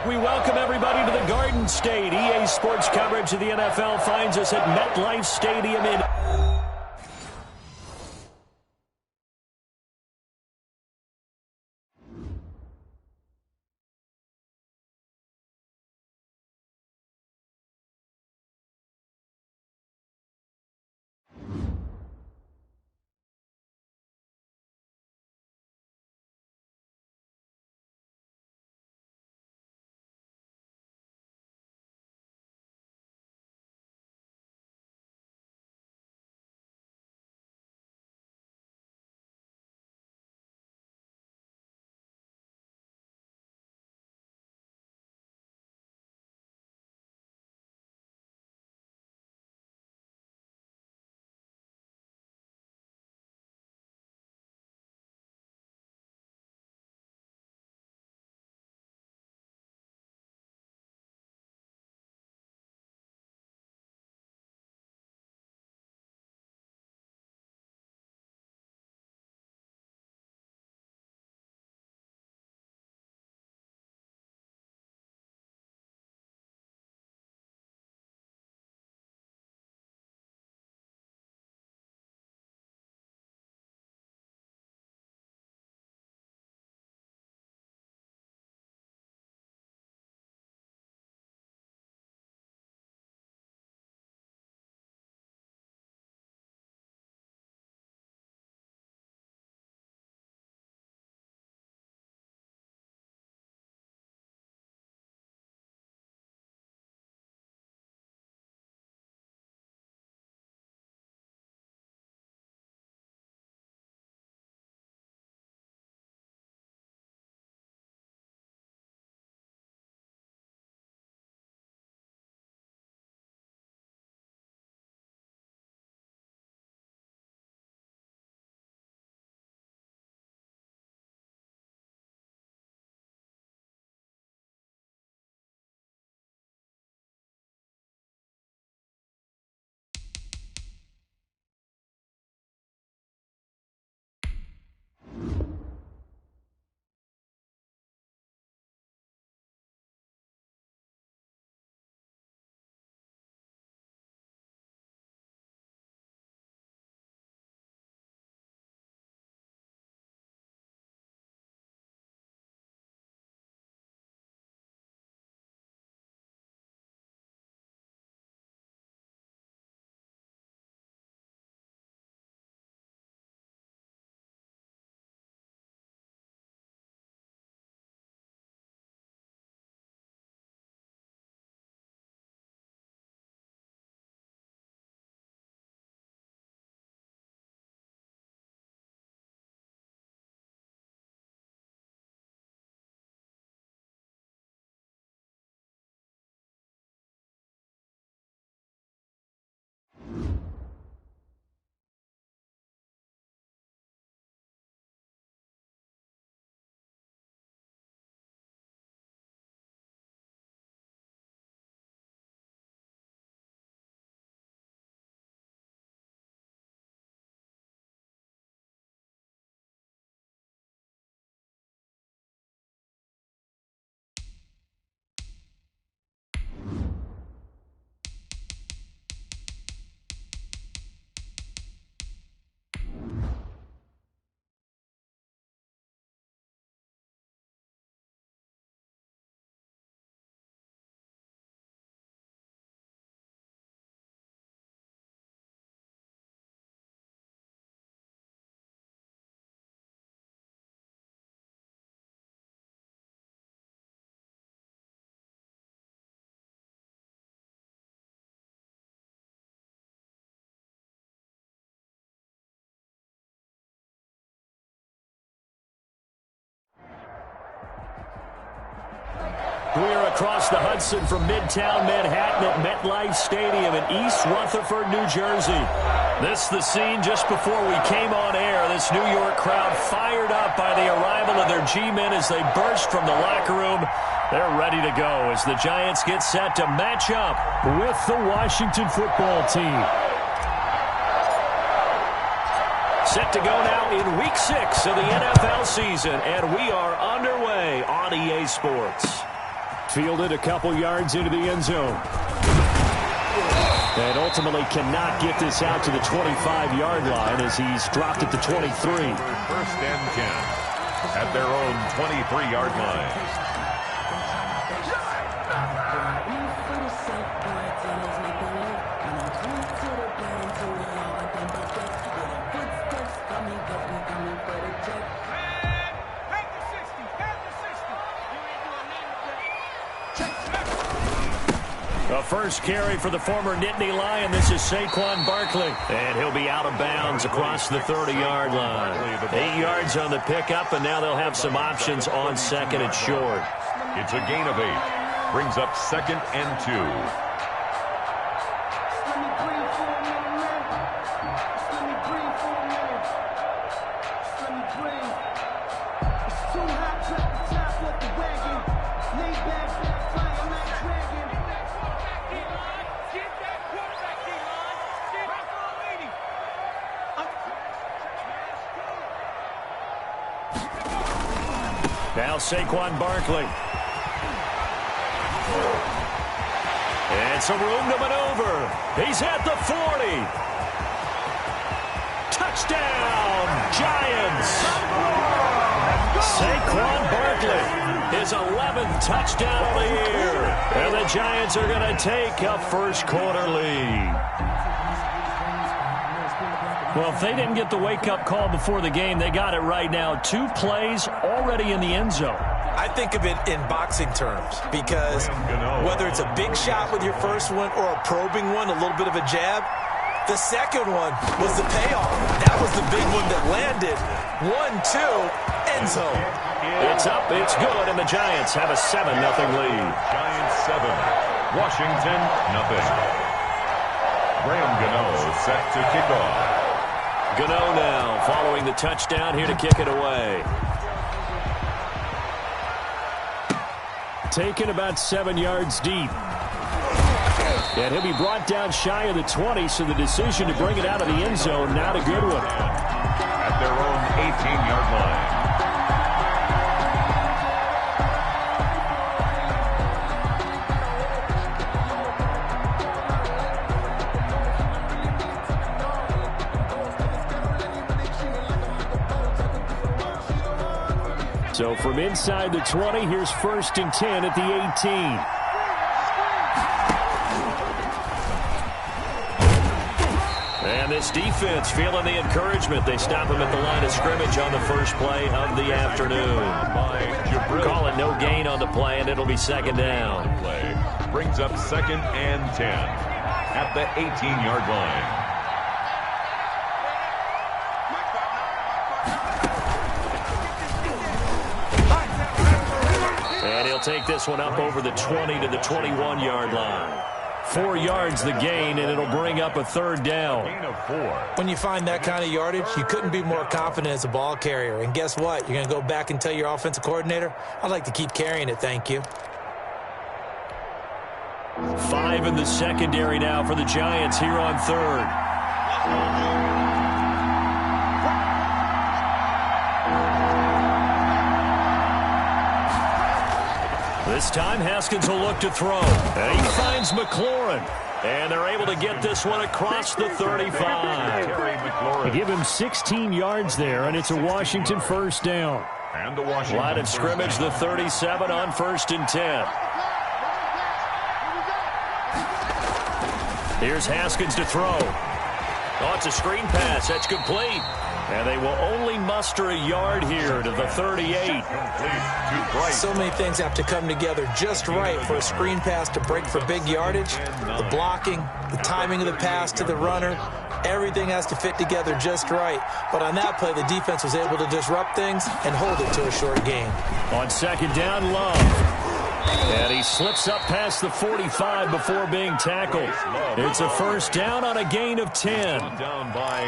We welcome everybody to the Garden State. EA Sports coverage of the NFL finds us at MetLife Stadium in... We are across the Hudson from Midtown Manhattan at MetLife Stadium in East Rutherford, New Jersey. This the scene just before we came on air. This New York crowd fired up by the arrival of their G-men as they burst from the locker room. They're ready to go as the Giants get set to match up with the Washington football team. Set to go now in Week 6 of the NFL season, and we are underway on EA Sports. Fielded a couple yards into the end zone. And ultimately cannot get this out to the 25-yard line as he's dropped at the 23. First and 10 at their own 23-yard line. A first carry for the former Nittany Lion. This is Saquon Barkley. And he'll be out of bounds across the 30-yard line. 8 yards on the pickup, and now they'll have some options on second and short. It's a gain of 8. Brings up 2nd and 2. Now Saquon Barkley. And some room to maneuver. He's at the 40. Touchdown, Giants. Saquon Barkley, his 11th touchdown of the year. And the Giants are going to take a first-quarter lead. Well, if they didn't get the wake-up call before the game, they got it right now. 2 plays already in the end zone. I think of it in boxing terms because whether it's a big shot with your first one or a probing one, a little bit of a jab, the second one was the payoff. That was the big one that landed. 1-2, end zone. It's up, it's good, and the Giants have a 7-0 lead. Giants 7, Washington 0. Graham Gano set to kick off. Gano now following the touchdown here to kick it away. Taken about 7 yards deep. And he'll be brought down shy of the 20, so the decision to bring it out of the end zone, not a good one. At their own 18-yard line. So from inside the 20, here's 1st and 10 at the 18. And this defense feeling the encouragement. They stop him at the line of scrimmage on the first play of the afternoon. Call it no gain on the play, and it'll be 2nd down. Play brings up 2nd and 10 at the 18-yard line. Take this one up over the 20 to the 21-yard line. 4 yards the gain, and it'll bring up a 3rd down. Gain of 4. When you find that kind of yardage, you couldn't be more confident as a ball carrier. And guess what? You're going to go back and tell your offensive coordinator, I'd like to keep carrying it, thank you. 5 in the secondary now for the Giants here on 3rd. This time, Haskins will look to throw. And he finds McLaurin. And they're able to get this one across the 35. They give him 16 yards there, and it's a Washington 1st down. And the Washington line of scrimmage, the 37 on 1st and 10. Here's Haskins to throw. Oh, it's a screen pass. That's complete. And they will only muster a yard here to the 38. So many things have to come together just right for a screen pass to break for big yardage. The blocking, the timing of the pass to the runner, everything has to fit together just right. But on that play, the defense was able to disrupt things and hold it to a short gain. On 2nd down, Love. And he slips up past the 45 before being tackled. It's a 1st down on a gain of 10.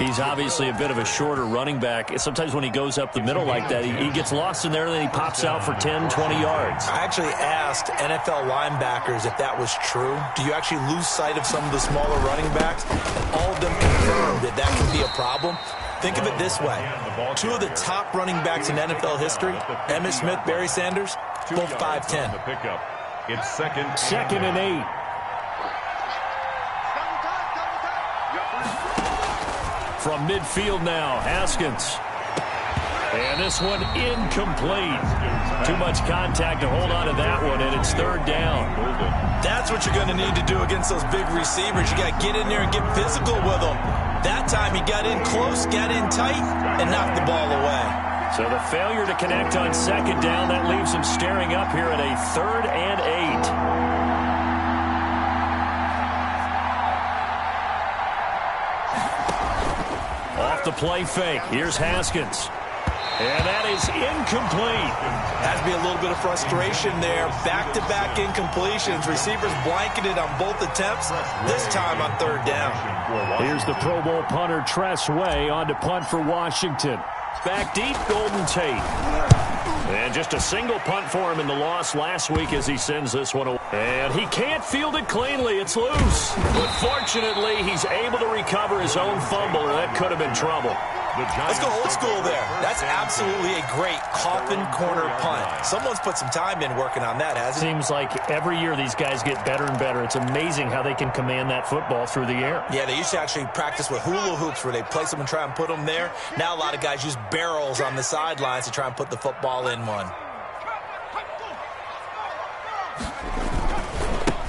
He's obviously a bit of a shorter running back. Sometimes when he goes up the middle like that, he gets lost in there, and then he pops out for 10, 20 yards. I actually asked NFL linebackers if that was true. Do you actually lose sight of some of the smaller running backs? And all of them confirmed that that can be a problem. Think of it this way. 2 of the top running backs in NFL history, Emmitt Smith, Barry Sanders, both 5'10". It's second and 8. From midfield now, Haskins. And this one incomplete. Too much contact to hold on to that one, and it's third down. That's what you're going to need to do against those big receivers. You got to get in there and get physical with them. That time he got in close, got in tight, and knocked the ball away. So the failure to connect on second down, that leaves him staring up here at a 3rd and 8. Off the play fake. Here's Haskins. And that is incomplete. Has to be a little bit of frustration there. Back-to-back incompletions. Receivers blanketed on both attempts, this time on third down. Here's the Pro Bowl punter, Tress Way, on to punt for Washington. Back deep, Golden Tate. And just a single punt for him in the loss last week as he sends this one away. And he can't field it cleanly. It's loose. But fortunately, he's able to recover his own fumble, or that could have been trouble. Let's go old school there. That's absolutely a great coffin corner punt. Someone's put some time in working on that, hasn't he? Seems like every year these guys get better and better. It's amazing how they can command that football through the air. Yeah, they used to actually practice with hula hoops where they place them and try and put them there. Now a lot of guys use barrels on the sidelines to try and put the football in one.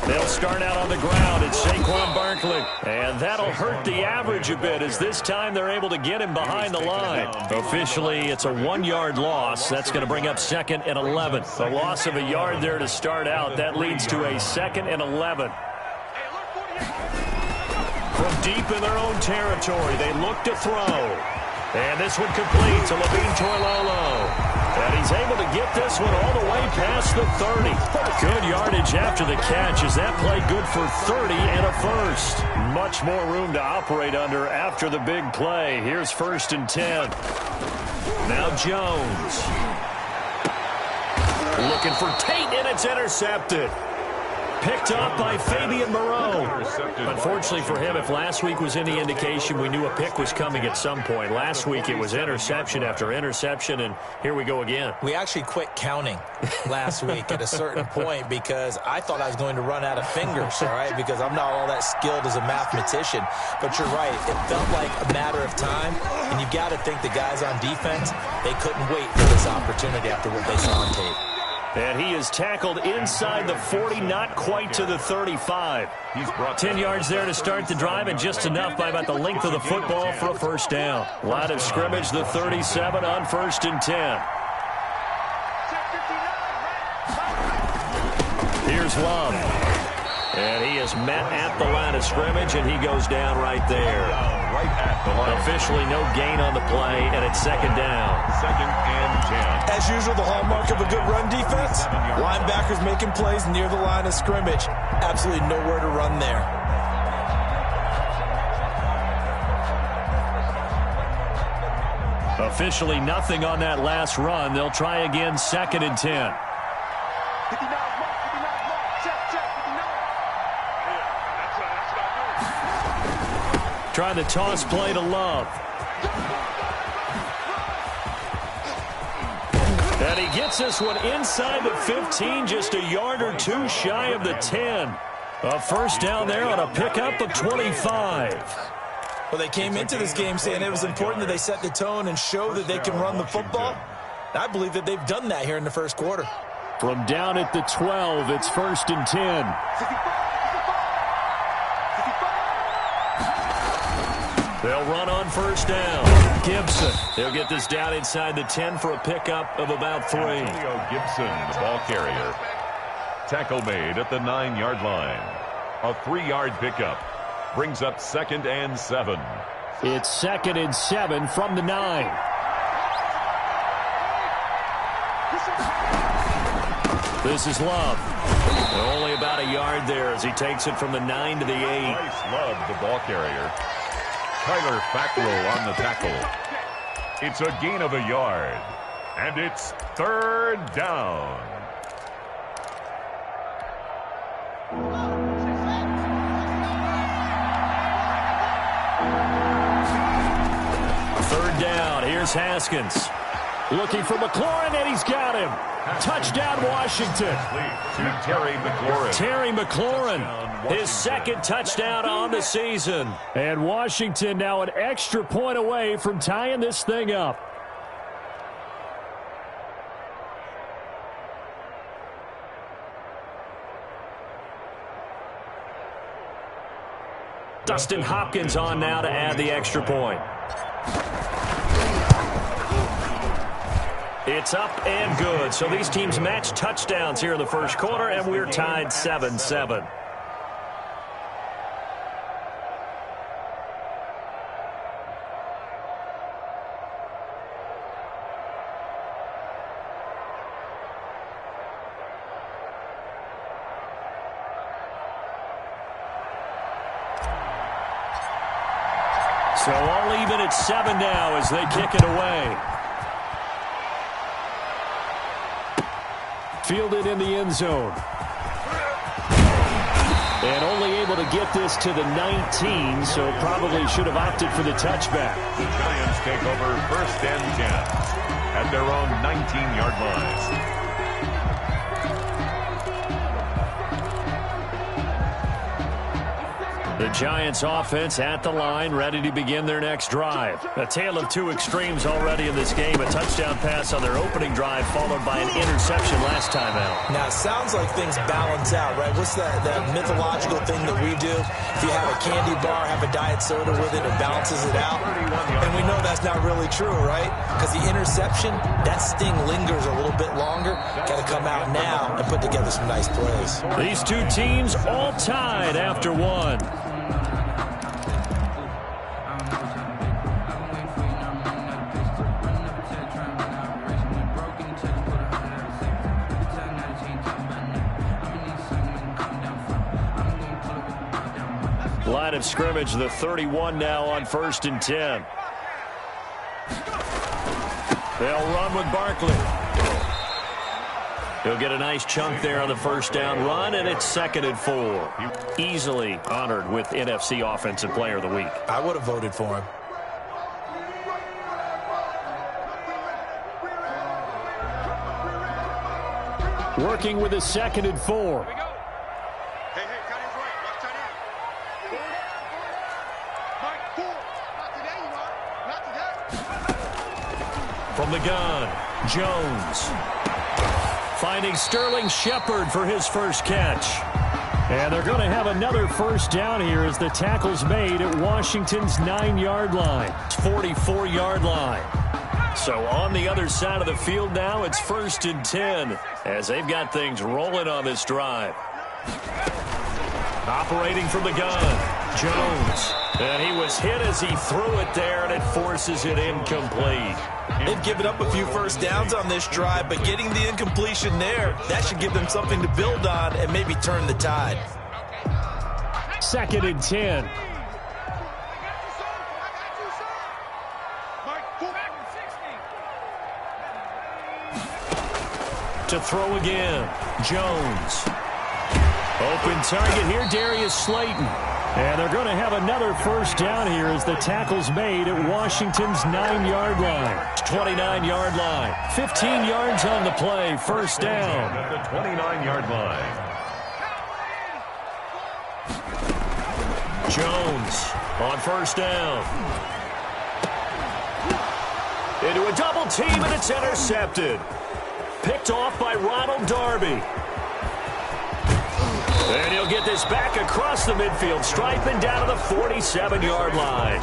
They'll start out on the ground. It's Saquon Barkley. And that'll hurt the average a bit as this time they're able to get him behind the line. Officially, it's a 1-yard loss. That's going to bring up 2nd and 11. A loss of a yard there to start out. That leads to a 2nd and 11. From deep in their own territory, they look to throw. And this one complete to Levine Toilolo. And he's able to get this one all the way past the 30. Good yardage after the catch as that play good for 30 and a first. Much more room to operate under after the big play. Here's 1st and 10. Now Jones. Looking for Tate, and it's intercepted. Picked up by Fabian Moreau. Unfortunately for him, if last week was any indication, we knew a pick was coming at some point. Last week it was interception after interception, and here we go again. We actually quit counting last week at a certain point because I thought I was going to run out of fingers, all right, because I'm not all that skilled as a mathematician. But you're right. It felt like a matter of time, and you got to think the guys on defense, they couldn't wait for this opportunity after what they saw on tape. And he is tackled inside the 40, not quite to the 35. 10 yards there to start the drive, and just enough by about the length of the football for a first down. Line of scrimmage, the 37 on 1st and 10. Here's Love. And he is met at the line of scrimmage, and he goes down right there. Right at the line. Officially no gain on the play, and it's 2nd down. 2nd and 10. As usual, the hallmark of a good run defense, linebackers making plays near the line of scrimmage. Absolutely nowhere to run there. Officially nothing on that last run. They'll try again, 2nd and 10. Trying the toss play to Love. And he gets this one inside the 15, just a yard or two shy of the 10. A first down there on a pickup of 25. Well, they came into this game saying it was important that they set the tone and show that they can run the football. I believe that they've done that here in the first quarter. From down at the 12, it's 1st and 10. They'll run on first down. Gibson. They'll get this down inside the 10 for a pickup of about 3. Antonio Gibson, the ball carrier. Tackle made at the 9-yard line. A 3-yard pickup. Brings up 2nd and 7. It's 2nd and 7 from the 9. This is Love. Only about a yard there as he takes it from the 9 to the 8. Nice Love, the ball carrier. Tyler Fackrell on the tackle. It's a gain of a yard. And it's 3rd down. Third down. Here's Haskins. Looking for McLaurin, and he's got him. Touchdown, Washington. To Terry McLaurin. Terry McLaurin, his second touchdown on the season. And Washington now an extra point away from tying this thing up. Dustin Hopkins on now to add the extra point. It's up and good. So these teams match touchdowns here in the first quarter, and we're tied 7-7. So all even at 7 now as they kick it away. Fielded in the end zone. And only able to get this to the 19, so probably should have opted for the touchback. The Giants take over 1st and 10 at their own 19-yard line. The Giants offense at the line, ready to begin their next drive. A tale of two extremes already in this game. A touchdown pass on their opening drive, followed by an interception last time out. Now, it sounds like things balance out, right? What's that mythological thing that we do? If you have a candy bar, have a diet soda with it, it balances it out. And we know that's not really true, right? Because the interception, that sting lingers a little bit longer. Got to come out now and put together some nice plays. These two teams all tied after one. Line of scrimmage, the 31 now on 1st and 10. They'll run with Barkley. He'll get a nice chunk there on the first down run, and it's 2nd and 4. Easily honored with NFC Offensive Player of the Week. I would have voted for him. Working with a 2nd and 4. From the gun, Jones. Finding Sterling Shepard for his first catch. And they're going to have another first down here as the tackle's made at Washington's 9-yard line. 44-yard line. So on the other side of the field now, it's 1st and 10 as they've got things rolling on this drive. Operating from the gun, Jones. And he was hit as he threw it there, and it forces it incomplete. They've given up a few first downs on this drive, but getting the incompletion there, that should give them something to build on and maybe turn the tide. 2nd and 10. To throw again, Jones. Open target here, Darius Slayton. And they're going to have another first down here as the tackle's made at Washington's 9-yard line. 29-yard line. 15 yards on the play. First down. At the 29-yard line. Jones on first down. Into a double team, and it's intercepted. Picked off by Ronald Darby. And he'll get this back across the midfield stripe and down to the 47-yard line.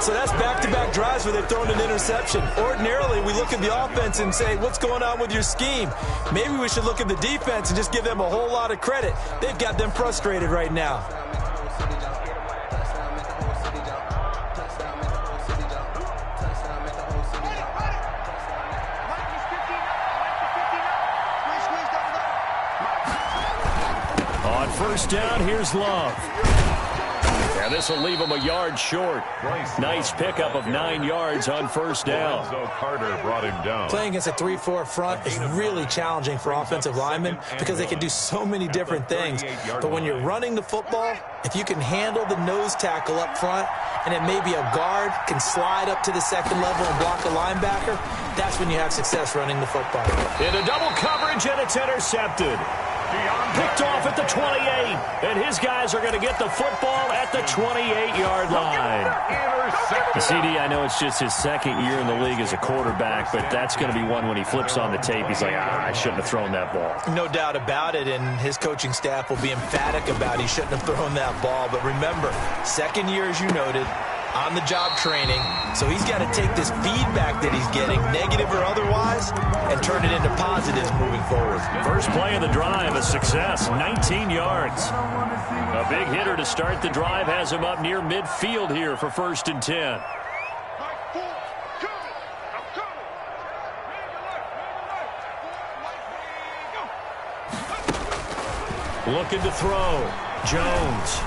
So that's back-to-back drives where they've thrown an interception. Ordinarily, we look at the offense and say, what's going on with your scheme? Maybe we should look at the defense and just give them a whole lot of credit. They've got them frustrated right now. First down, here's Love. And this will leave him a yard short. Nice pickup of 9 yards on first down. So Carter brought him down. Playing against a 3-4 front is really challenging for offensive linemen because they can do so many different things. But when you're running the football, if you can handle the nose tackle up front, and it may be a guard can slide up to the second level and block a linebacker, that's when you have success running the football. Into double coverage, and it's intercepted. Picked off at the 28, and his guys are going to get the football at the 28-yard line. CD, I know it's just his second year in the league as a quarterback, but that's going to be one when he flips on the tape. He's like, I shouldn't have thrown that ball. No doubt about it, and his coaching staff will be emphatic about he shouldn't have thrown that ball. But remember, second year, as you noted, on-the-job training, so he's got to take this feedback that he's getting, negative or otherwise, and turn it into positives moving forward. First play of the drive, a success, 19 yards. A big hitter to start the drive has him up near midfield here for 1st and 10. Looking to throw. Jones.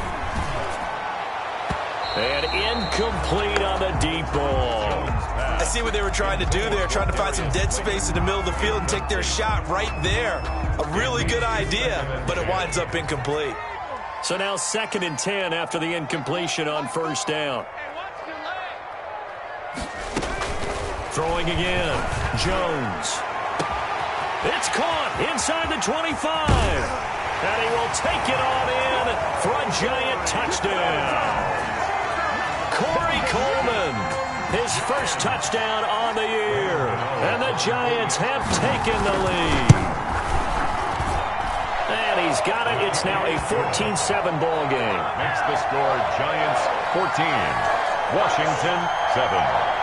And incomplete on the deep ball. I see what they were trying to do there, trying to find some dead space in the middle of the field and take their shot right there. A really good idea, but it winds up incomplete. So now 2nd and 10 after the incompletion on first down. Throwing again. Jones. It's caught inside the 25. And he will take it on in for a giant touchdown. Corey Coleman, his first touchdown on the year. And the Giants have taken the lead. And he's got it. It's now a 14-7 ball game. Makes the score Giants 14, Washington 7.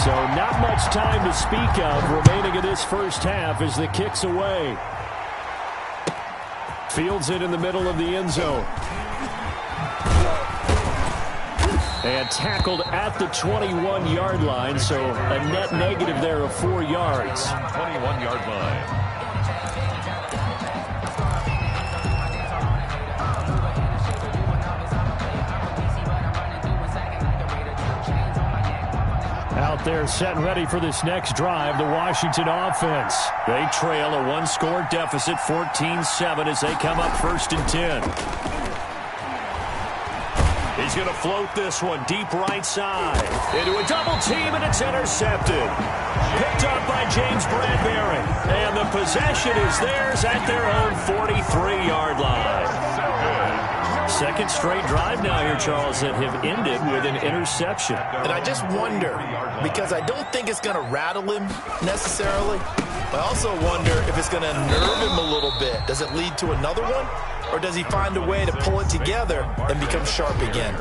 So not much time to speak of remaining in this first half as the kick's away. Fields it in the middle of the end zone. And tackled at the 21-yard line, so a net negative there of 4 yards. 21-yard line. Out there set and ready for this next drive, the Washington offense. They trail a 1-score deficit, 14-7 as they come up 1st and 10. He's going to float this one deep right side. Into a double team, and it's intercepted. Picked up by James Bradbury. And the possession is theirs at their own 43-yard line. Second straight drive now here, Charles, that have ended with an interception. And I just wonder, because I don't think it's going to rattle him necessarily, but I also wonder if it's going to nerve him a little bit. Does it lead to another one? Or does he find a way to pull it together and become sharp again?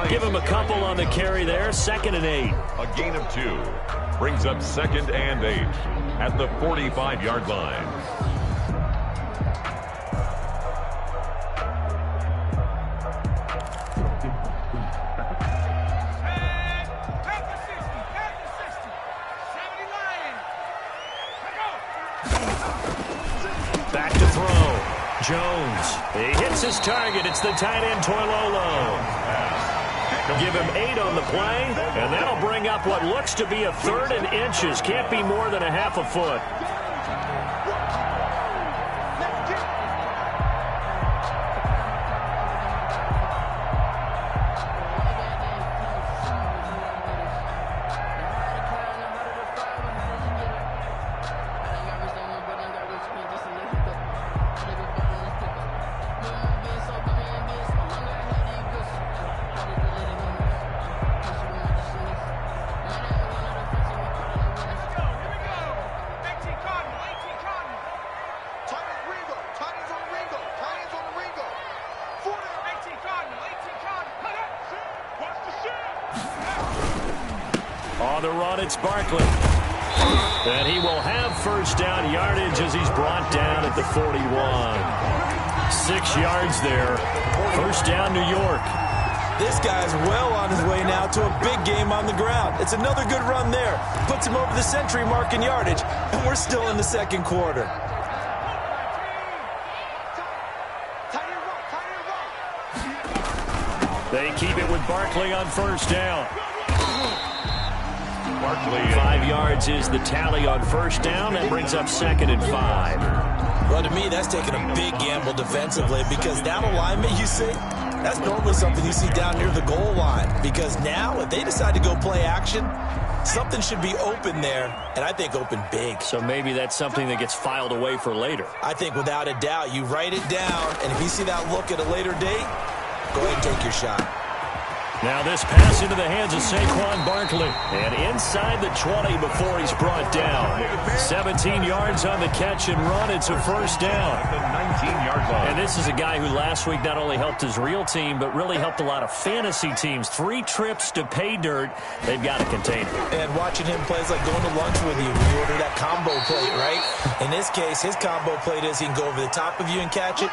Give him a couple on the carry there. 2nd and 8. A gain of 2 brings up 2nd and 8 at the 45-yard line. Back to throw. Jones. He hits his target. It's the tight end, Toilolo. Give him 8 on the play, and that'll bring up what looks to be a 3rd and inches. Can't be more than a half a foot. On the run, it's Barkley. And he will have first down yardage as he's brought down at the 41. 6 yards there. First down, New York. This guy's well on his way now to a big game on the ground. It's another good run there. Puts him over the century mark in yardage, and we're still in the second quarter. They keep it with Barkley on first down. Barkley. 5 yards is the tally on first down. That brings up 2nd and 5. Well, to me, that's taking a big gamble defensively because that alignment you see, that's normally something you see down near the goal line. Because now, if they decide to go play action, something should be open there, and I think open big. So maybe that's something that gets filed away for later. I think without a doubt, you write it down, and if you see that look at a later date, go ahead and take your shot. Now this pass into the hands of Saquon Barkley. And inside the 20 before he's brought down. 17 yards on the catch and run. It's a first down. At the 19-yard line. And this is a guy who last week not only helped his real team, but really helped a lot of fantasy teams. 3 trips to pay dirt. They've got to contain him. And watching him play is like going to lunch with you when you order that combo plate, right? In this case, his combo plate is he can go over the top of you and catch it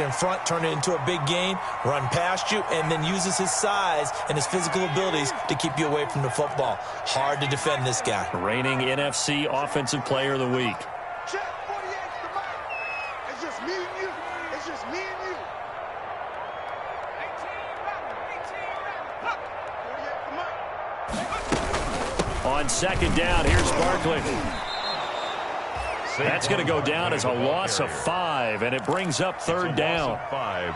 in front, turn it into a big gain, run past you, and then uses his size and his physical abilities to keep you away from the football. Hard to defend this guy. Reigning NFC Offensive Player of the Week. Check 48 to Mike. It's just me and you. It's just me and you. 18 to Mike. On second down, here's Barkley. That's going to go down as a loss of 5, and it brings up 3rd down.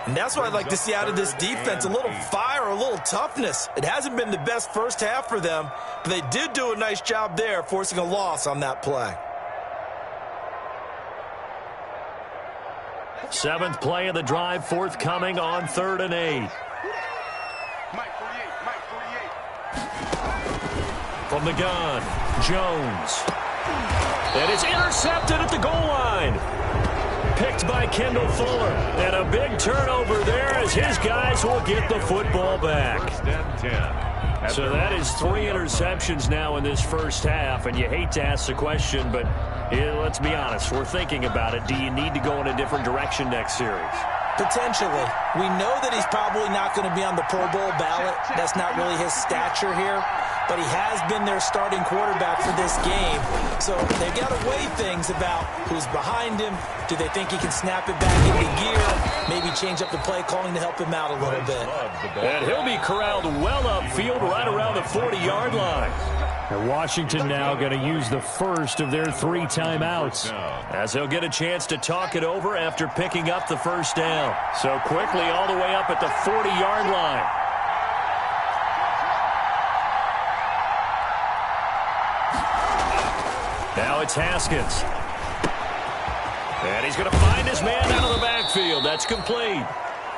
And that's what I'd like to see out of this defense, a little fire, a little toughness. It hasn't been the best first half for them, but they did do a nice job there, forcing a loss on that play. 7th play of the drive, forthcoming on 3rd and 8. Mike 48. From the gun, Jones. And it's intercepted at the goal line. Picked by Kendall Fuller. And a big turnover there as his guys will get the football back. So that is 3 interceptions now in this first half. And you hate to ask the question, but let's be honest. We're thinking about it. Do you need to go in a different direction next series? Potentially. We know that he's probably not going to be on the Pro Bowl ballot. That's not really his stature here. But he has been their starting quarterback for this game. So they've got to weigh things about who's behind him. Do they think he can snap it back into gear? Maybe change up the play calling to help him out a little bit. And he'll be corralled well upfield right around the 40-yard line. And Washington now going to use the first of their 3 timeouts, as they'll get a chance to talk it over after picking up the first down. So quickly all the way up at the 40-yard line. Now it's Haskins. And he's going to find his man out of the backfield. That's complete.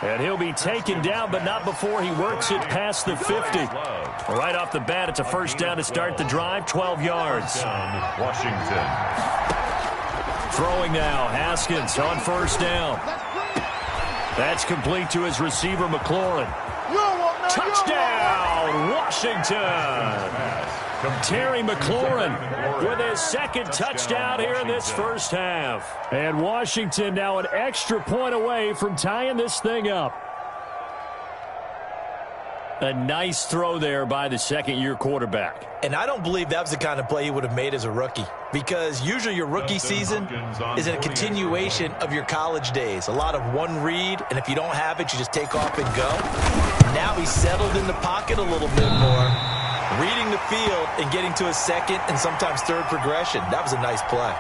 And he'll be taken down, but not before he works it past the 50. Right off the bat, it's a first down to start the drive, 12 yards. Washington. Throwing now, Haskins on first down. That's complete to his receiver, McLaurin. Touchdown, Washington! Terry McLaurin with his 2nd touchdown here in this first half. And Washington now an extra point away from tying this thing up. A nice throw there by the 2nd-year quarterback. And I don't believe that was the kind of play he would have made as a rookie, because usually your rookie season is a continuation of your college days. A lot of one read, and if you don't have it, you just take off and go. Now he's settled in the pocket a little bit more, reading the field and getting to his 2nd and sometimes 3rd progression. That was a nice play.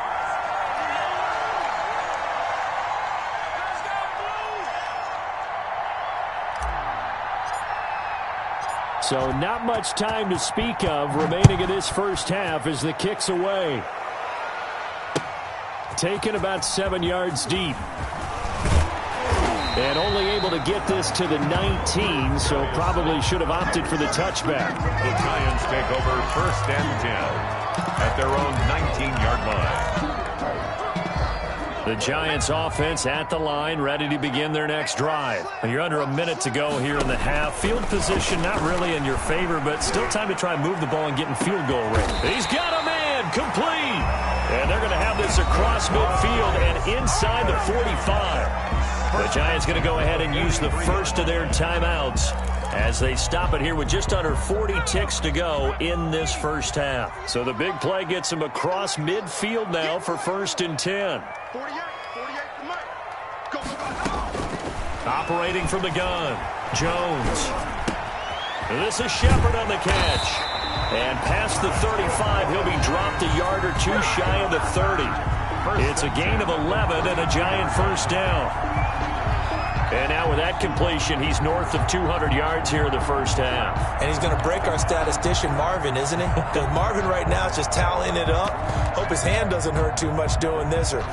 So not much time to speak of remaining in this first half as the kick's away. Taken about 7 yards deep. And only able to get this to the 19, so probably should have opted for the touchback. The Giants take over 1st and 10 at their own 19-yard line. The Giants offense at the line, ready to begin their next drive. You're under a minute to go here in the half. Field position not really in your favor, but still time to try and move the ball and get in field goal range. He's got a man, complete. And they're going to have this across midfield and inside the 45. The Giants going to go ahead and use the first of their timeouts as they stop it here with just under 40 ticks to go in this first half. So the big play gets him across midfield now for 1st and 10. 48 to Mike. Go. Operating from the gun, Jones. This is Shepard on the catch. And past the 35, he'll be dropped a yard or two shy of the 30. It's a gain of 11 and a giant first down. And now with that completion, he's north of 200 yards here in the first half. And he's going to break our statistician, Marvin, isn't he? Because Marvin right now is just tallying it up. Hope his hand doesn't hurt too much doing this or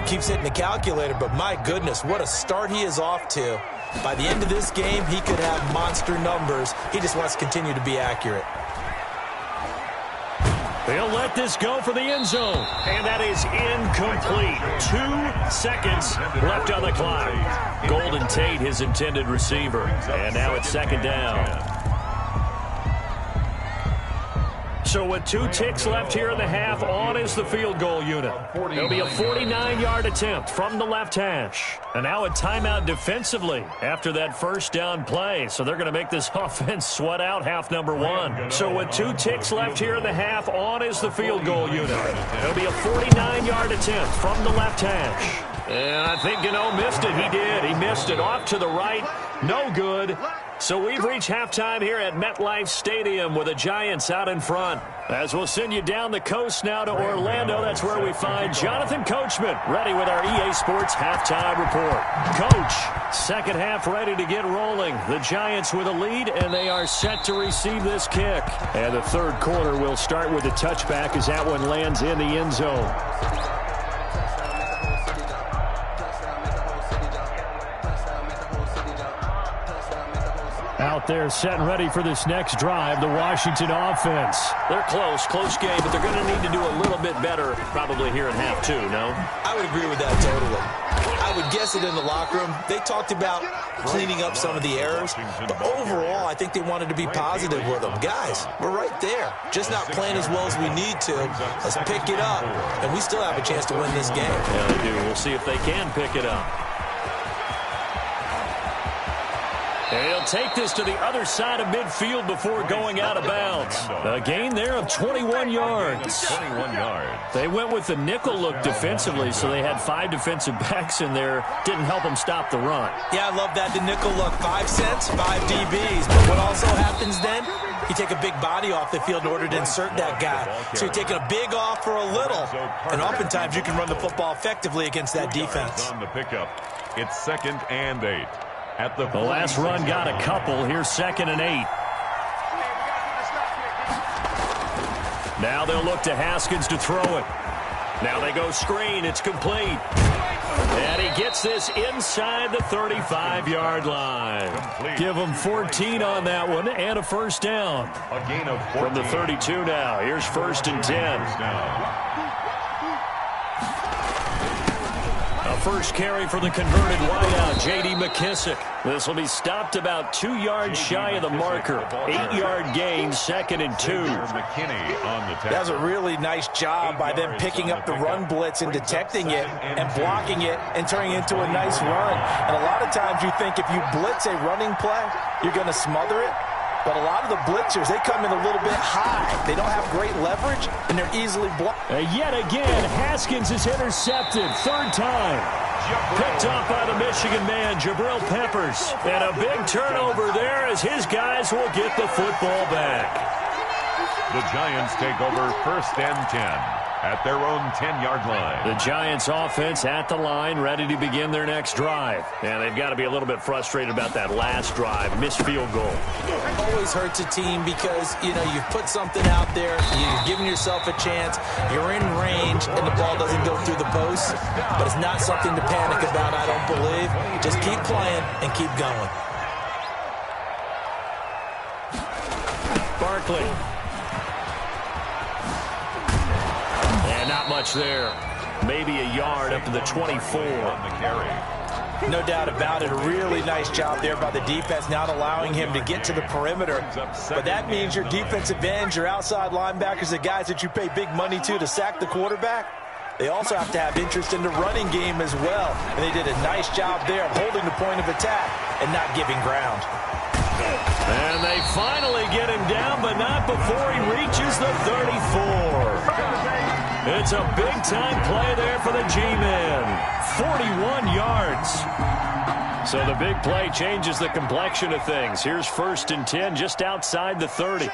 keeps hitting the calculator. But my goodness, what a start he is off to. By the end of this game, he could have monster numbers. He just wants to continue to be accurate. They'll let this go for the end zone. And that is incomplete. 2 seconds left on the clock. Golden Tate, his intended receiver. And now it's 2nd down. So with 2 ticks left here in the half, on is the field goal unit. It'll be a 49-yard attempt from the left hash. And now a timeout defensively after that first down play. So they're going to make this offense sweat out half number 1. So with 2 ticks left here in the half, on is the field goal unit. It'll be a 49-yard attempt from the left hash. And I think Gano missed it. He did. He missed it off to the right. No good. So we've reached halftime here at MetLife Stadium with the Giants out in front. As we'll send you down the coast now to Orlando, that's where we find Jonathan Coachman ready with our EA Sports halftime report. Coach, second half ready to get rolling. The Giants with a lead, and they are set to receive this kick. And the third quarter will start with a touchback as that one lands in the end zone. Out there set and ready for this next drive, the Washington offense. They're close game, but they're going to need to do a little bit better probably here in half 2, no? I would agree with that totally. I would guess it in the locker room. They talked about cleaning up some of the errors, but overall, I think they wanted to be positive with them. Guys, we're right there. Just not playing as well as we need to. Let's pick it up, and we still have a chance to win this game. Yeah, they do. We'll see if they can pick it up. And he'll take this to the other side of midfield before going out of bounds. A gain there of 21 yards. 21 yards. They went with the nickel look defensively, so they had 5 defensive backs in there. Didn't help them stop the run. Yeah, I love that, the nickel look. 5 cents, 5 DBs. But what also happens then, you take a big body off the field in order to insert that guy. So you're taking a big off for a little. And oftentimes you can run the football effectively against that defense. On the pickup, it's 2nd and 8. At the last run got a couple. Here's 2nd and 8. Now they'll look to Haskins to throw it. Now they go screen. It's complete. And he gets this inside the 35-yard line. Complete. Give him 14 on that one and a first down. A gain of 14. From the 32 now. Here's 1st and 10. First carry for the converted wideout, J.D. McKissick. This will be stopped about 2 yards shy of the marker. 8-yard gain, 2nd and 2. That was a really nice job by them picking up the run blitz and detecting it and blocking it and turning it into a nice run. And a lot of times you think if you blitz a running play, you're going to smother it. But a lot of the blitzers, they come in a little bit high. They don't have great leverage, and they're easily blocked. Yet again, Haskins is intercepted. 3rd time. Picked off by the Michigan man, Jabril Peppers. And a big turnover there as his guys will get the football back. The Giants take over 1st and 10 at their own 10-yard line. The Giants offense at the line, ready to begin their next drive. And they've got to be a little bit frustrated about that last drive, missed field goal. Always hurts a team because, you know, you've put something out there, you're giving yourself a chance, you're in range, and the ball doesn't go through the post. But it's not something to panic about, I don't believe. Just keep playing and keep going. Barkley. Not much there. Maybe a yard up to the 24. On the carry. No doubt about it. A really nice job there by the defense, not allowing him to get to the perimeter. But that means your defensive ends, your outside linebackers, the guys that you pay big money to sack the quarterback, they also have to have interest in the running game as well. And they did a nice job there of holding the point of attack and not giving ground. And they finally get him down, but not before he reaches the 34. It's a big-time play there for the G-Men. 41 yards. So the big play changes the complexion of things. Here's 1st and 10 just outside the 30.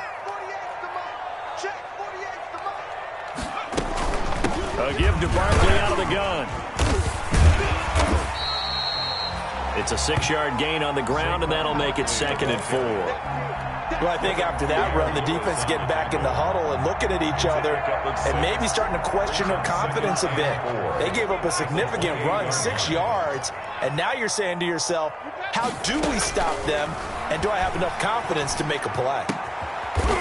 A give to Barkley out of the gun. It's a 6-yard gain on the ground, and that'll make it 2nd and 4. Well, I think after that run, the defense getting back in the huddle and looking at each other and maybe starting to question their confidence a bit. They gave up a significant run, 6 yards, and now you're saying to yourself, how do we stop them, and do I have enough confidence to make a play?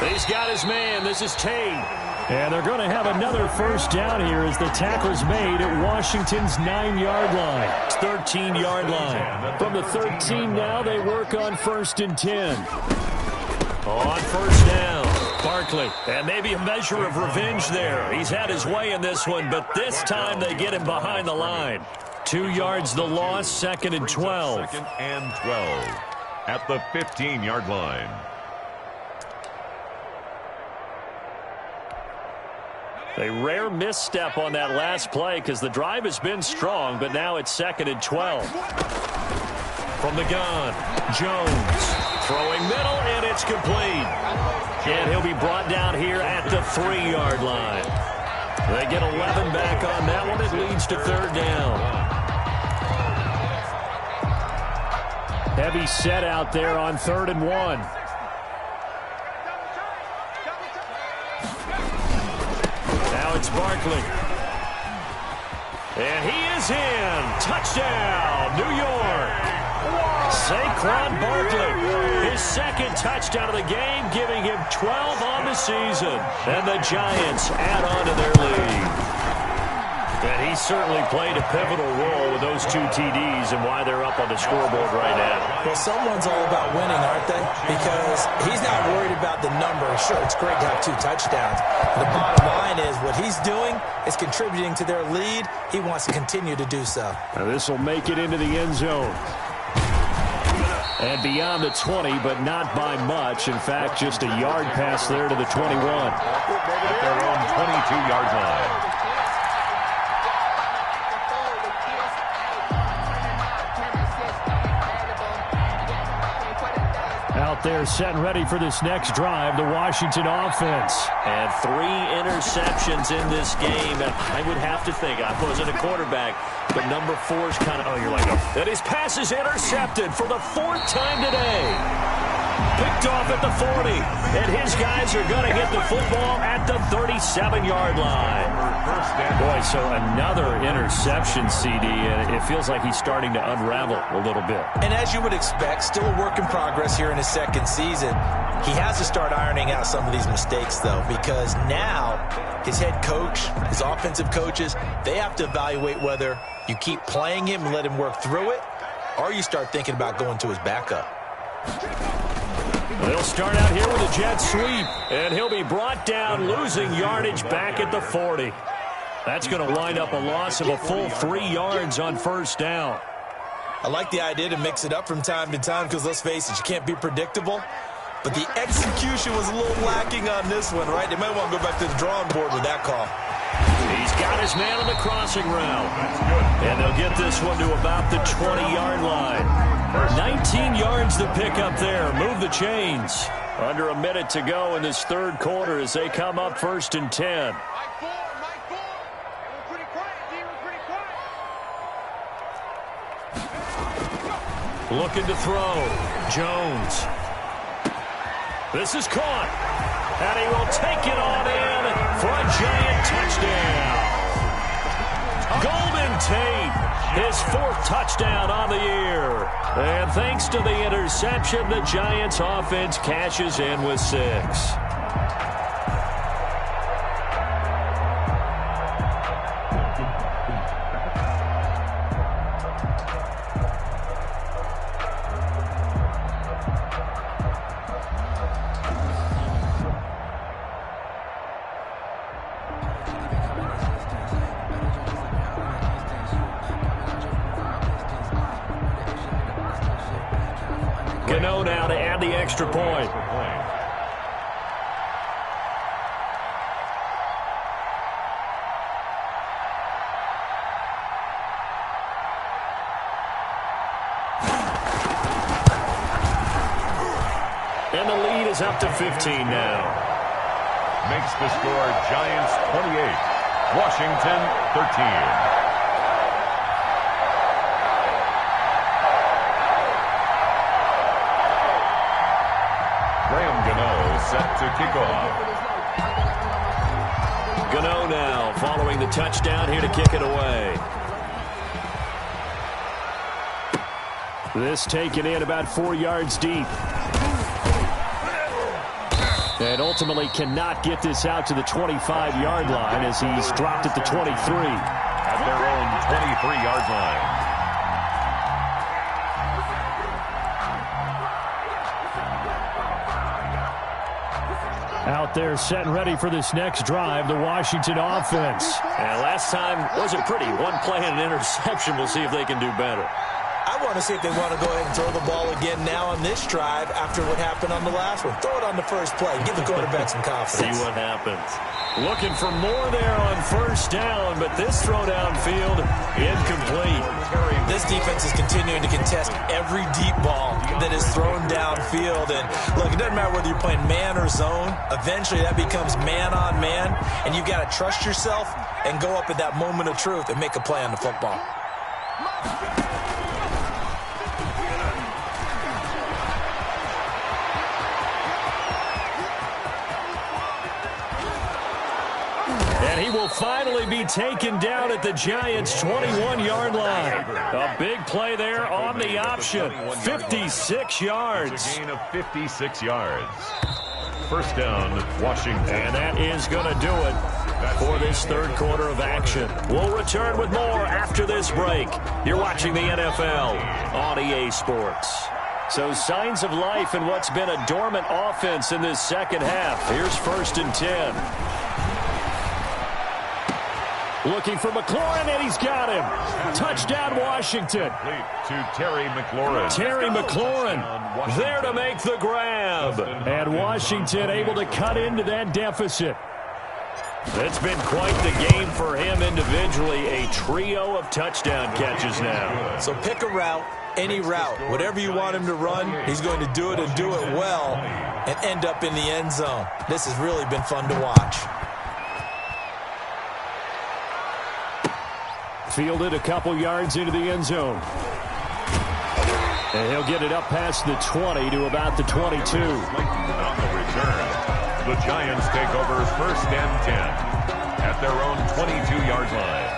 He's got his man. This is Tate. And they're going to have another 1st down here as the tackle's made at Washington's 9-yard line. 13-yard line. From the 13 now, they work on 1st and 10. On 1st down, Barkley. And maybe a measure of revenge there. He's had his way in this one, but this time they get him behind the line. 2 yards the loss, 2nd and 12. 2nd and 12 at the 15-yard line. A rare misstep on that last play because the drive has been strong, but now it's 2nd and 12. From the gun, Jones throwing middle, and it's complete. And he'll be brought down here at the 3-yard line. They get 11 back on that one. It leads to 3rd down. Heavy set out there on 3rd and 1. It's Barkley. And he is in. Touchdown, New York. Saquon Barkley. His 2nd touchdown of the game, giving him 12 on the season. And the Giants add on to their lead. And he certainly played a pivotal role with those 2 TDs and why they're up on the scoreboard right now. Well, someone's all about winning, aren't they? Because he's not worried about the number. Sure, it's great to have 2 touchdowns. The bottom line is what he's doing is contributing to their lead. He wants to continue to do so. Now this will make it into the end zone. And beyond the 20, but not by much. In fact, just a yard pass there to the 21. At their own 22-yard line. Out there set and ready for this next drive, the Washington offense. And 3 interceptions in this game. And I would have to think, I wasn't a quarterback, but number 4 is kind of, oh, you're like, oh. And his pass is intercepted for the 4th time today. Picked off at the 40. And his guys are going to get the football at the 37-yard line. Boy, so another interception, CD, and it feels like he's starting to unravel a little bit. And as you would expect, still a work in progress here in his 2nd season. He has to start ironing out some of these mistakes, though, because now his head coach, his offensive coaches, they have to evaluate whether you keep playing him and let him work through it, or you start thinking about going to his backup. They'll start out here with a jet sweep, and he'll be brought down, losing yardage back at the 40. That's going to wind up a loss of a full 3 yards on 1st down. I like the idea to mix it up from time to time because, let's face it, you can't be predictable. But the execution was a little lacking on this one, right? They might want to go back to the drawing board with that call. He's got his man on the crossing route. And they'll get this one to about the 20-yard line. 19 yards to pick up there. Move the chains. Under a minute to go in this 3rd quarter as they come up 1st and 10. Looking to throw. Jones. This is caught. And he will take it on in for a Giant touchdown. Golden Tate. His 4th touchdown on the year. And thanks to the interception, the Giants offense cashes in with 6. Gano now to add the extra point. And the lead is up to 15 now. Makes the score Giants 28, Washington 13. Set to kick off. Gano now following the touchdown here to kick it away. This taken in about 4 yards deep. And ultimately cannot get this out to the 25-yard line as he's dropped at the 23. At their own 23-yard line. Out there set and ready for this next drive, the Washington offense. And last time wasn't pretty. One play and an interception. We'll see if they can do better. I want to see if they want to go ahead and throw the ball again now on this drive after what happened on the last one. Throw it on the first play. Give the quarterback some confidence. See what happens. Looking for more there on first down, but this throw downfield incomplete. This defense is continuing to contest every deep ball that is thrown downfield. And look, it doesn't matter whether you're playing man or zone. Eventually that becomes man on man, and you got to trust yourself and go up at that moment of truth and make a play on the football. And he will finally be taken down at the Giants' 21-yard line. A big play there on the option. 56 yards. A gain of 56 yards. First down, Washington. And that is going to do it for this third quarter of action. We'll return with more after this break. You're watching the NFL on EA Sports. So signs of life in what's been a dormant offense in this second half. Here's 1st and 10. Looking for McLaurin, and he's got him. Touchdown, Washington. To Terry McLaurin. Terry McLaurin there to make the grab. And Washington able to cut into that deficit. It's been quite the game for him individually. A trio of touchdown catches now. So pick a route, any route. Whatever you want him to run, he's going to do it and do it well and end up in the end zone. This has really been fun to watch. Fielded a couple yards into the end zone. And he'll get it up past the 20 to about the 22. On the return, the Giants take over 1st and 10 at their own 22-yard line.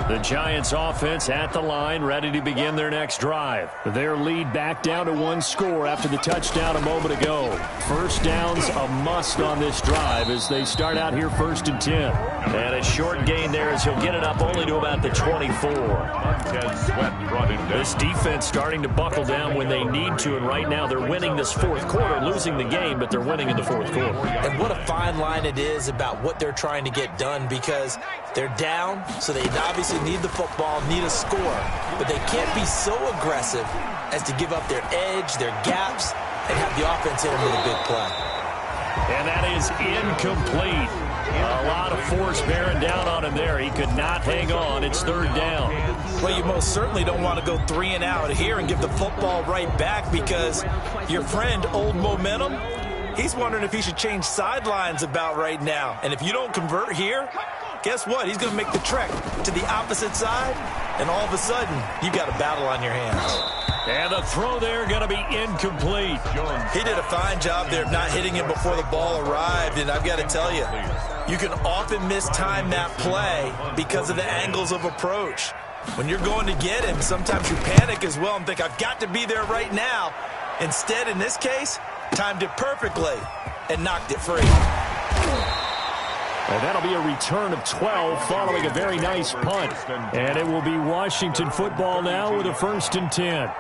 The Giants offense at the line, ready to begin their next drive. Their lead back down to 1 score after the touchdown a moment ago. First down's a must on this drive as they start out here 1st and 10. And a short gain there as he'll get it up only to about the 24. This defense starting to buckle down when they need to, and right now they're winning this 4th quarter, losing the game, but they're winning in the 4th quarter. And what a fine line it is about what they're trying to get done, because they're down, so they obviously need the football, need a score, but they can't be so aggressive as to give up their edge, their gaps, and have the offense hit them with a big play. And that is incomplete. A lot of force bearing down on him there. He could not hang on. It's 3rd down. Well, you most certainly don't want to go 3 and out here and give the football right back, because your friend, Old Momentum, he's wondering if he should change sidelines about right now. And if you don't convert here, guess what? He's going to make the trek to the opposite side, and all of a sudden, you've got a battle on your hands. And the throw there going to be incomplete. He did a fine job there of not hitting him before the ball arrived, and I've got to tell you, you can often mistime that play because of the angles of approach. When you're going to get him, sometimes you panic as well and think, I've got to be there right now. Instead, in this case, timed it perfectly and knocked it free. And that'll be a return of 12 following a very nice punt. And it will be Washington football now with a 1st and 10.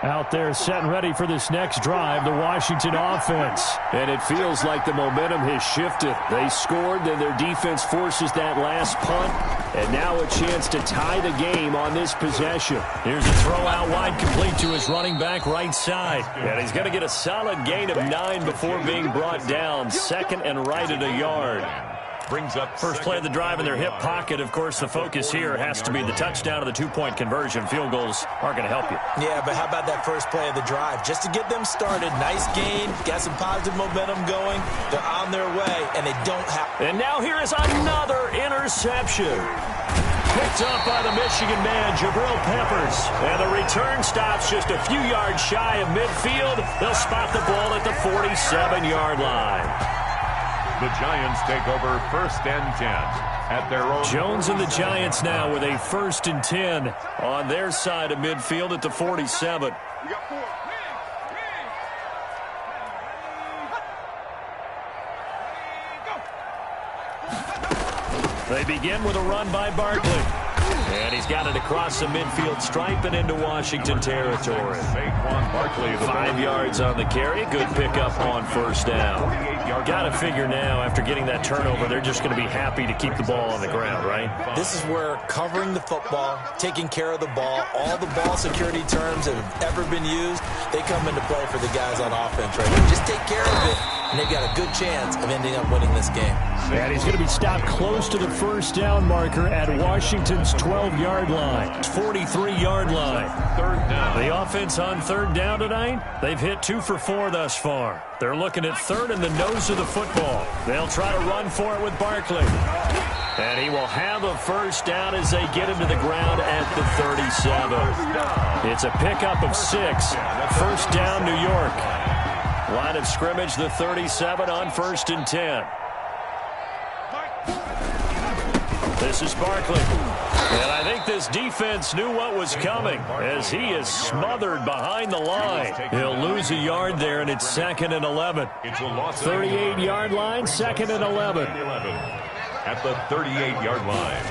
Out there set and ready for this next drive, the Washington offense. And it feels like the momentum has shifted. They scored, then their defense forces that last punt, and now a chance to tie the game on this possession. Here's a throw out wide, complete to his running back right side. And he's going to get a solid gain of 9 before being brought down. Second and right at a yard. Brings up first play of the drive in their hip pocket. Of course, the focus here has to be the touchdown of the two-point conversion. Field goals aren't going to help you. Yeah, but how about that first play of the drive? Just to get them started, nice gain, got some positive momentum going. They're on their way, and they don't have... And now here is another interception. Picked up by the Michigan man, Jabril Peppers. And the return stops just a few yards shy of midfield. They'll spot the ball at the 47-yard line. The Giants take over 1st and 10 at their own. Jones and the Giants now with a 1st and 10 on their side of midfield at the 47. They begin with a run by Barkley. And he's got it across the midfield stripe and into Washington territory. 5 yards on the carry. Good pickup on 1st down. Got to figure now, after getting that turnover, they're just going to be happy to keep the ball on the ground, right? This is where covering the football, taking care of the ball, all the ball security terms that have ever been used, they come into play for the guys on offense right now. Just take care of it, and they've got a good chance of ending up winning this game. And he's going to be stopped close to the 1st down marker at Washington's 12-yard line, 43-yard line. 3rd down. The offense on 3rd down tonight, they've hit 2 for 4 thus far. They're looking at 3rd and the nose of the football. They'll try to run for it with Barkley. And he will have a 1st down as they get him to the ground at the 37. It's a pickup of 6. 1st down, New York. Line of scrimmage, the 37 on 1st and 10. This is Barkley. And I think this defense knew what was coming as he is smothered behind the line. He'll lose a yard there, and it's 2nd and 11. 38-yard line, 2nd and 11. At the 38-yard line.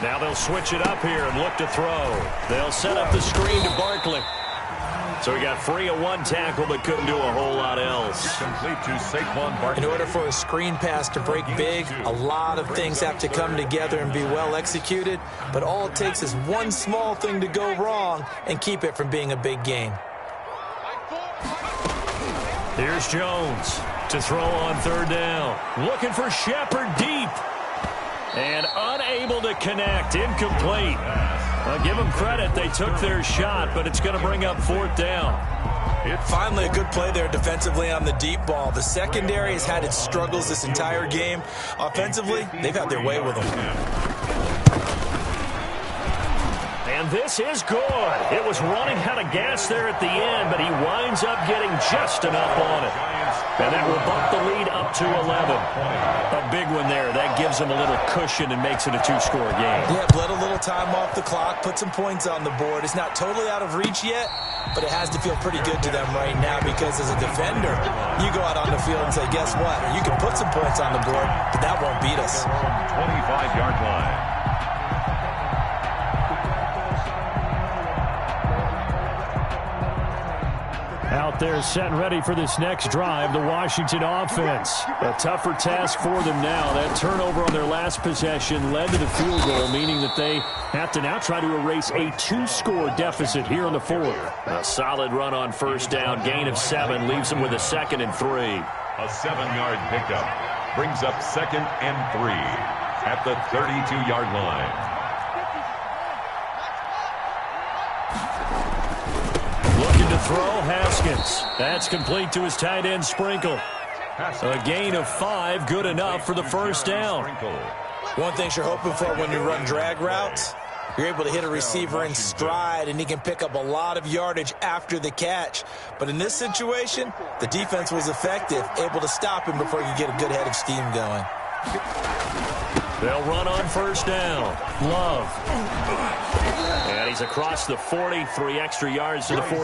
Now they'll switch it up here and look to throw. They'll set up the screen to Barkley. So he got free of 1 tackle but couldn't do a whole lot else. Complete to Saquon Barkley. In order for a screen pass to break big, a lot of things have to come together and be well executed. But all it takes is one small thing to go wrong and keep it from being a big gain. Here's Jones to throw on 3rd down. Looking for Shepard deep. And unable to connect. Incomplete. I'll give them credit. They took their shot, but it's going to bring up 4th down. Finally, a good play there defensively on the deep ball. The secondary has had its struggles this entire game. Offensively, they've had their way with them. And this is good. It was running out of gas there at the end, but he winds up getting just enough on it. And that will bump the lead up to 11. A big one there. That gives them a little cushion and makes it a 2-score game. Yeah, let a little time off the clock, put some points on the board. It's not totally out of reach yet, but it has to feel pretty good to them right now because as a defender, you go out on the field and say, guess what? You can put some points on the board, but that won't beat us. 25-yard line. Out there set and ready for this next drive, the Washington offense. A tougher task for them now. That turnover on their last possession led to the field goal, meaning that they have to now try to erase a 2-score deficit here in the 4th. A solid run on 1st down, gain of 7, leaves them with a 2nd and 3. A 7-yard pickup brings up 2nd and 3 at the 32-yard line. To throw, Haskins. That's complete to his tight end, Sprinkle. A gain of 5, good enough for the 1st down. One thing you're hoping for when you run drag routes, you're able to hit a receiver in stride, and he can pick up a lot of yardage after the catch. But in this situation, the defense was effective, able to stop him before you get a good head of steam going. They'll run on 1st down. Love. And he's across the 40, 3 extra yards to the 43.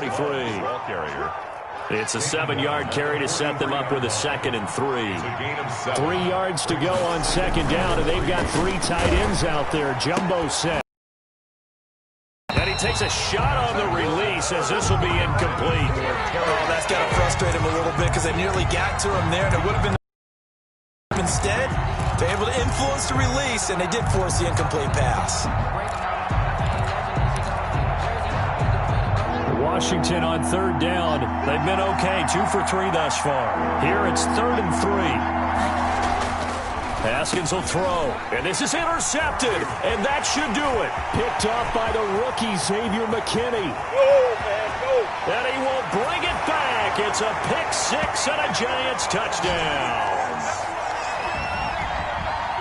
It's a 7-yard carry to set them up with a 2nd and 3. 3 yards to go on 2nd down, and they've got 3 tight ends out there. Jumbo set. And he takes a shot on the release as this will be incomplete. Oh, that's got to frustrate him a little bit because they nearly got to him there, and it would have been. Instead, they're able to influence the release, and they did force the incomplete pass. Washington on third down. They've been okay, 2 for 3 thus far. Here it's 3rd and 3. Haskins will throw, and this is intercepted, and that should do it. Picked off by the rookie, Xavier McKinney. And he will bring it back. It's a pick 6 and a Giants touchdown.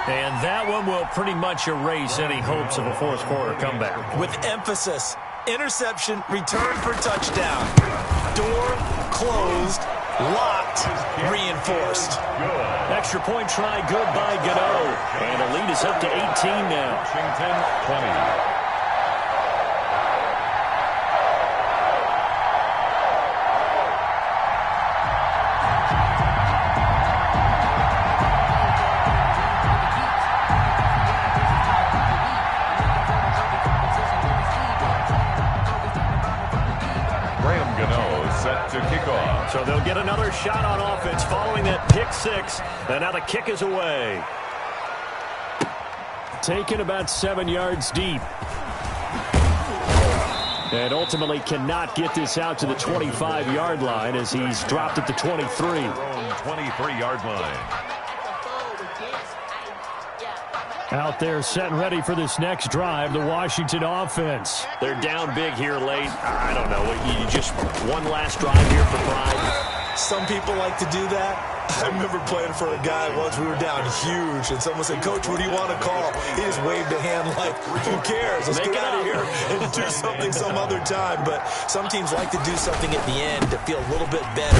And that one will pretty much erase any hopes of a fourth quarter comeback. With emphasis, interception, return for touchdown. Door closed, locked, reinforced. Extra point try good by Gano. And the lead is up to 18 now. Washington 20. To kick off. So they'll get another shot on offense following that pick 6. And now the kick is away. Taken about 7 yards deep. And ultimately cannot get this out to the 25-yard line as he's dropped at the 23. 23-yard line. Out there set and ready for this next drive, the Washington offense. They're down big here late. I don't know. You just one last drive here for pride. Some people like to do that. I remember playing for a guy once. We were down huge, and someone said, "Coach, what do you want to call?" He just waved a hand like, "Who cares? Let's get out of here and do something some other time." But some teams like to do something at the end to feel a little bit better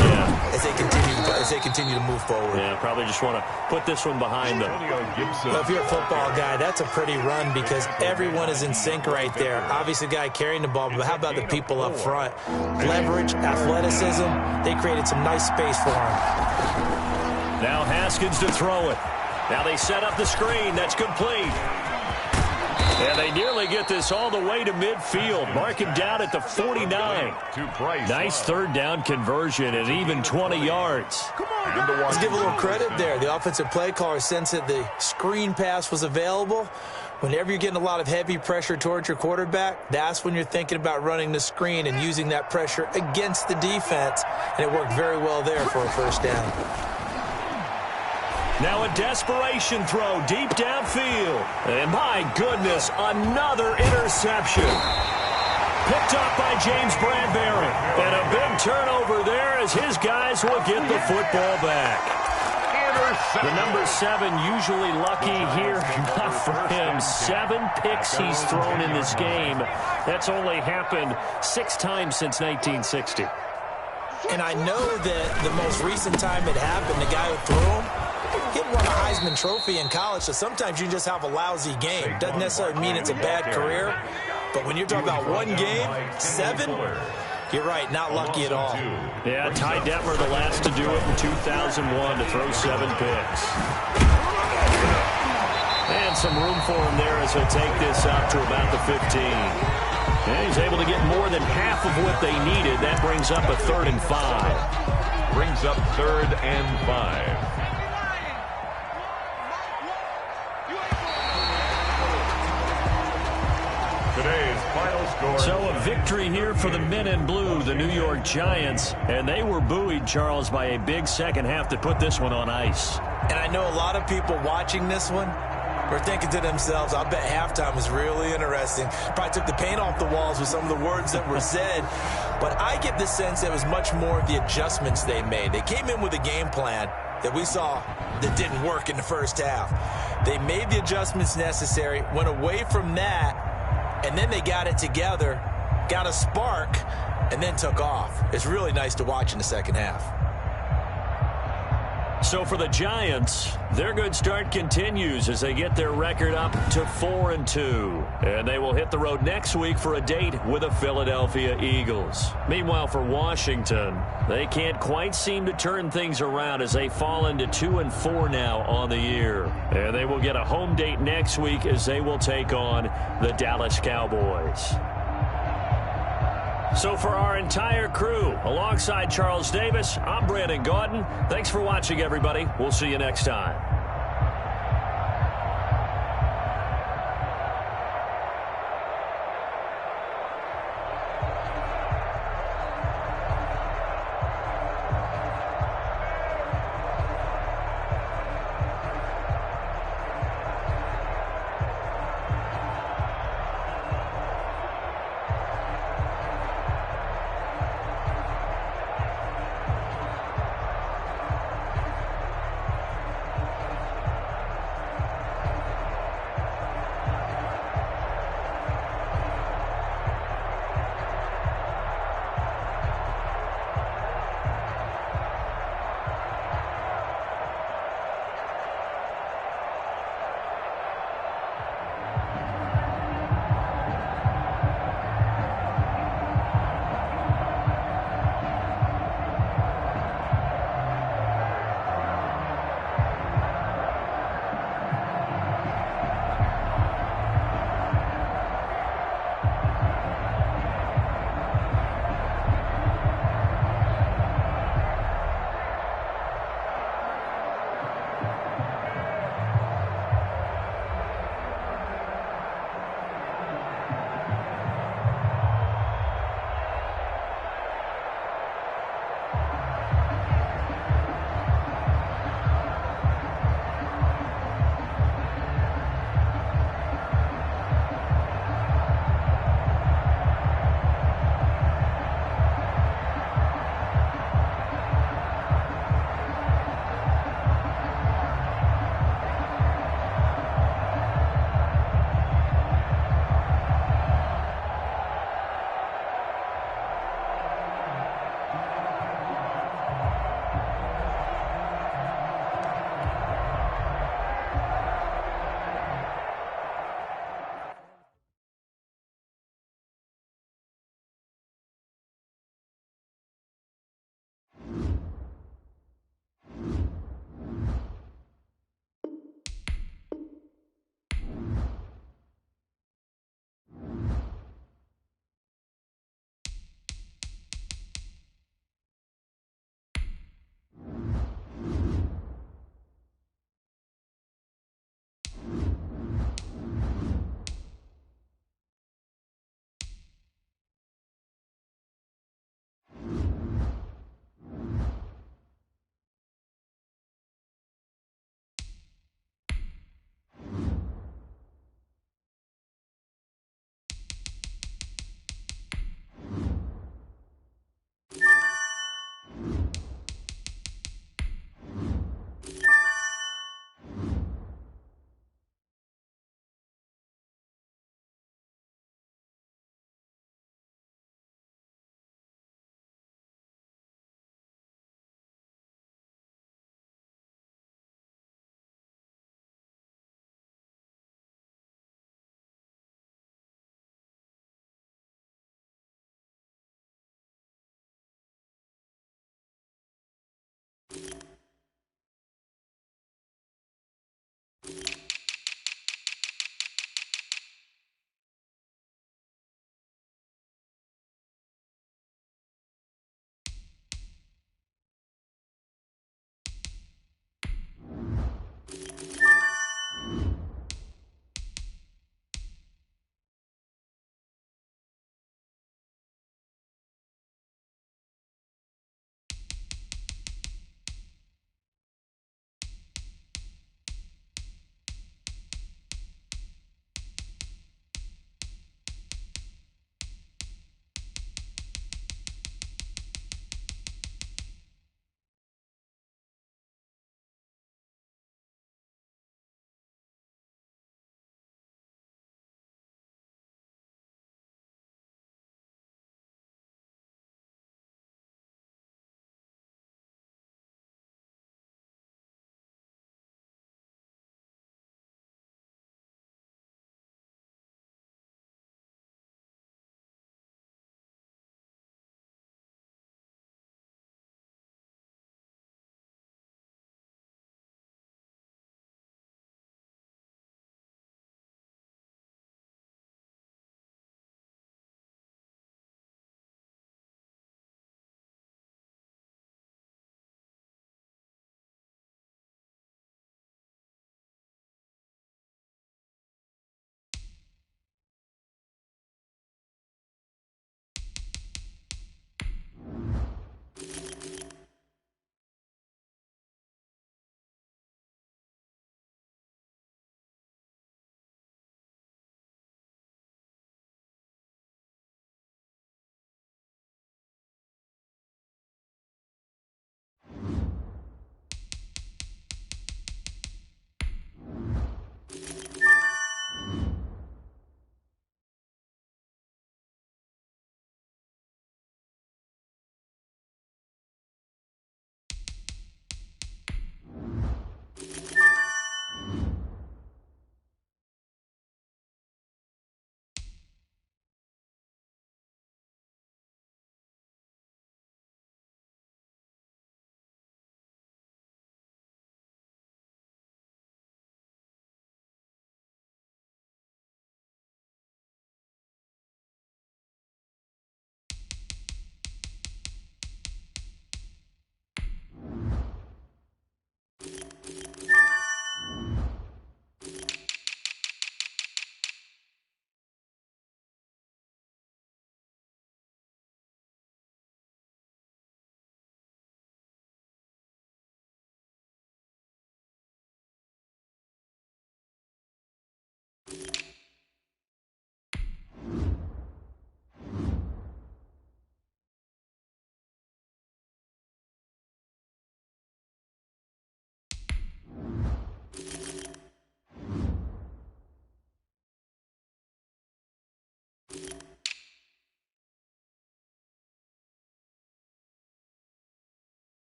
as they continue to move forward. Yeah, probably just want to put this one behind them. Well, if you're a football guy, that's a pretty run because everyone is in sync right there. Obviously, the guy carrying the ball, but how about the people up front? Leverage, athleticism, they created some nice space for him. Now Haskins to throw it. Now they set up the screen. That's complete. And they nearly get this all the way to midfield. Mark him down at the 49. Nice third down conversion and even 20 yards. Let's give a little credit there. The offensive play caller sensed that the screen pass was available. Whenever you're getting a lot of heavy pressure towards your quarterback, that's when you're thinking about running the screen and using that pressure against the defense. And it worked very well there for a first down. Now a desperation throw deep downfield. And my goodness, another interception. Picked up by James Bradbury. And a big turnover there as his guys will get the football back. The number 7 usually lucky here. Not for him. 7 picks he's thrown in this game. That's only happened 6 times since 1960. And I know that the most recent time it happened, the guy who threw him, he won a Heisman Trophy in college, so sometimes you just have a lousy game. Doesn't necessarily mean it's a bad career, but when you're talking about one game, 7, you're right, not lucky at all. Yeah, Ty Detmer the last to do it in 2001 to throw 7 picks. And some room for him there as he'll take this up to about the 15. And he's able to get more than half of what they needed. That brings up a 3rd and 5. Brings up 3rd and 5. Today's final score. So a victory here for the men in blue, the New York Giants. And they were buoyed, Charles, by a big second half that put this one on ice. And I know a lot of people watching this one were thinking to themselves, I bet halftime was really interesting. Probably took the paint off the walls with some of the words that were said. But I get the sense it was much more of the adjustments they made. They came in with a game plan that we saw that didn't work in the first half. They made the adjustments necessary, went away from that, and then they got it together, got a spark, and then took off. It's really nice to watch in the second half. So for the Giants, their good start continues as they get their record up to 4-2. And they will hit the road next week for a date with the Philadelphia Eagles. Meanwhile, for Washington, they can't quite seem to turn things around as they fall into 2-4 now on the year. And they will get a home date next week as they will take on the Dallas Cowboys. So for our entire crew, alongside Charles Davis, I'm Brandon Gaudin. Thanks for watching, everybody. We'll see you next time.